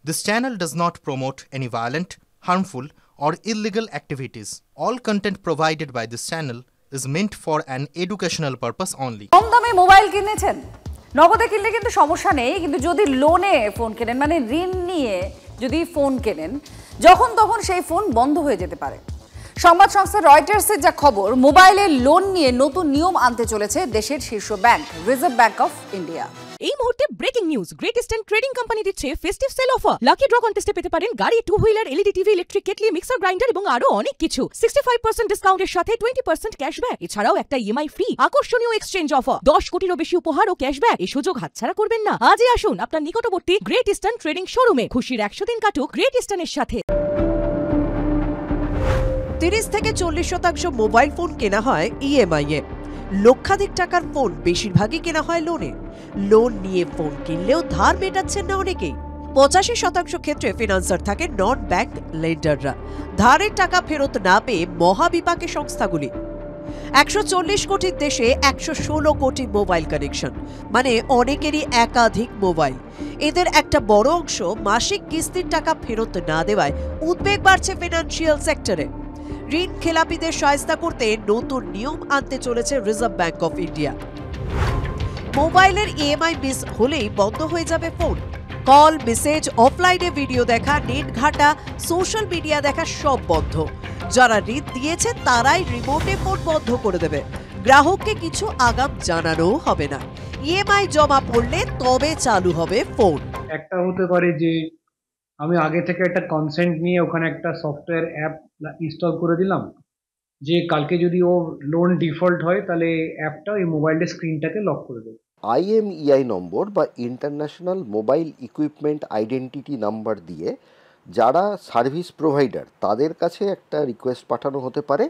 This channel does not promote any violent, harmful, or illegal activities. All content provided by this channel is meant for an educational purpose only. কম দামে mobile কিনেছেন, নগদে কিনলে কিন্তু সমস্যা নেই, কিন্তু যদি লোনে ফোন কেনেন মানে ঋণ নিয়ে যদি ফোন কেনেন, যখন তখন সেই ফোন বন্ধ হয়ে যেতে পারে। সংবাদ সংস্থা রয়টার্সের যা খবর, মোবাইলে লোন নিয়ে নতুন নিয়ম আনতে চলেছে দেশের শীর্ষ ব্যাংক রিজার্ভ ব্যাংক অফ ইন্ডিয়া। এই মুহূর্তে ব্রেকিং নিউজ, গ্রেট ইস্টার্ন ট্রেডিং কোম্পানি দিচ্ছে festive sale offer. Lucky draw কন্টেস্টে পেতে পারেন গাড়ি, two wheeler, LED TV, electric kettle, mixer grinder এবং আরো অনেক কিছু। 65% ডিসকাউন্টের সাথে 20% ক্যাশব্যাক, এছাড়াও একটা ইএমআই ফ্রি, আকর্ষণীয় এক্সচেঞ্জ অফার, 10 কোটিরও বেশি উপহার ও ক্যাশব্যাক। এই সুযোগ হাতছাড়া করবেন না। আজই আসুন আপনার নিকটবর্তী গ্রেট ইস্টার্ন ট্রেডিং শোরুমে। খুশির 100 দিন কাটুক গ্রেট ইস্টার্নের সাথে। 30 থেকে 40% মোবাইল ফোন কেনা হয় ইএমআই এ। লক্ষাধিক টাকার ফোন বেশিরভাগই কেনা হয় লোনে। লোন নিয়ে ফোন কিনলেও ধার মেটাচ্ছেন না অনেকেই। 85% ক্ষেত্রে ফিনান্সার থাকে নন ব্যাংক লেন্ডাররা। ধারের টাকা ফেরত না পেয়ে মহাবিপাকে সংস্থাগুলি। 140 কোটির দেশে 116 কোটি মোবাইল কানেকশন, মানে অনেকেরই একাধিক মোবাইল। এদের একটা বড় অংশ মাসিক কিস্তির টাকা ফেরত না দেওয়ায় উদ্বেগ বাড়ছে ফিনান্সিয়াল সেক্টরে। ঋণ খেলাপিদের সহায়তা করতে নতুন নিয়ম আনতে চলেছে রিজার্ভ ব্যাংক অফ ইন্ডিয়া। মোবাইলের ইএমআই মিস হলেই বন্ধ হয়ে যাবে ফোন। কল, মেসেজ, অফলাইনে ভিডিও দেখা, নেট ঘাটা, সোশ্যাল মিডিয়া দেখা সব বন্ধ। যারা ঋণ দিয়েছে তারাই রিমোটে ফোন বন্ধ করে দেবে। গ্রাহককে কিছু আগাম জানানোও হবে না। ইএমআই জমা পড়লে তবে চালু হবে ফোন। একটা হতে পারে যে আমি আগে থেকে একটা কনসেন্ট নিয়ে ওখানে একটা সফটওয়্যার অ্যাপ ইনস্টল করে দিলাম, যে কালকে যদি ও লোন ডিফল্ট হয় তাহলে অ্যাপটা ওই মোবাইলের স্ক্রিনটাকে লক করে দেবে। IMEI নম্বর বা international mobile equipment identity number দিয়ে যারা সার্ভিস প্রোভাইডার তাদের কাছে একটা রিকোয়েস্ট পাঠানো হতে পারে,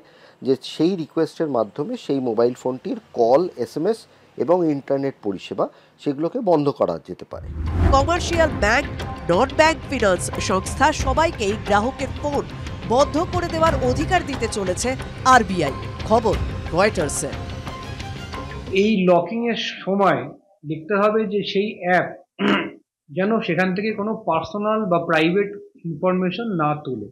যে সেই রিকোয়েস্টের মাধ্যমে সেই মোবাইল ফোনটির কল, SMS এবং ইন্টারনেট পরিষেবা সেগুলোকে বন্ধ করা যেতে পারে। কমার্শিয়াল ব্যাংক, নন ব্যাংক ফিনান্স সংস্থা সবাইকেই গ্রাহকের ফোন বন্ধ করে দেওয়ার অধিকার দিতে চলেছে আরবিআই। খবর রয়টার্সের। এই লকিং এর সময় দেখতে হবে যে সেই অ্যাপ যেন সেখান থেকে কোনো পার্সোনাল বা প্রাইভেট ইনফরমেশন না তোলে,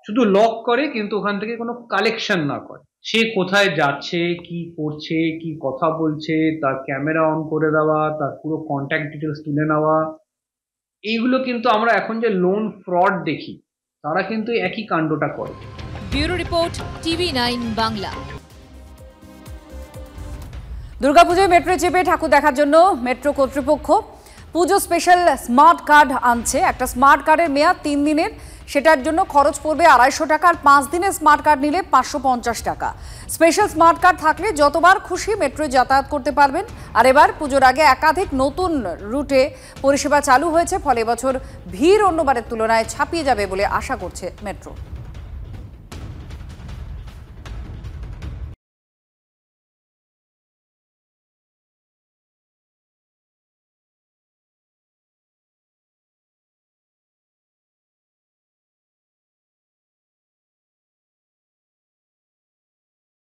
শুধু লক করে কিন্তু ওখান থেকে কোনো কালেকশন না করে। সে কোথায় যাচ্ছে, কি করছে, কি কথা বলছে, তার ক্যামেরা অন করে দেওয়া, তার পুরো কন্ট্যাক্ট ডিটেলস তুলে নেওয়া, এইগুলো কিন্তু আমরা এখন যে লোন ফ্রড দেখি তারা কিন্তু একই কাণ্ডটা করে। Bureau report, TV9 Bangla. দুর্গাপুজোয় মেট্রো চেপে ঠাকুর দেখার জন্য মেট্রো কর্তৃপক্ষ পুজো স্পেশাল স্মার্ট কার্ড আনছে। একটা স্মার্ট কার্ডের মেয়াদ 3 দিনের, সেটার জন্য খরচ পড়বে 250 টাকা। আর 5 দিনের স্মার্ট কার্ড নিলে 550 টাকা। স্পেশাল স্মার্ট কার্ড থাকলে যতবার খুশি মেট্রোয় যাতায়াত করতে পারবেন। আর এবার পুজোর আগে একাধিক নতুন রুটে পরিষেবা চালু হয়েছে, ফলে এবছর ভিড় অন্যবারের তুলনায় ছাপিয়ে যাবে বলে আশা করছে মেট্রো।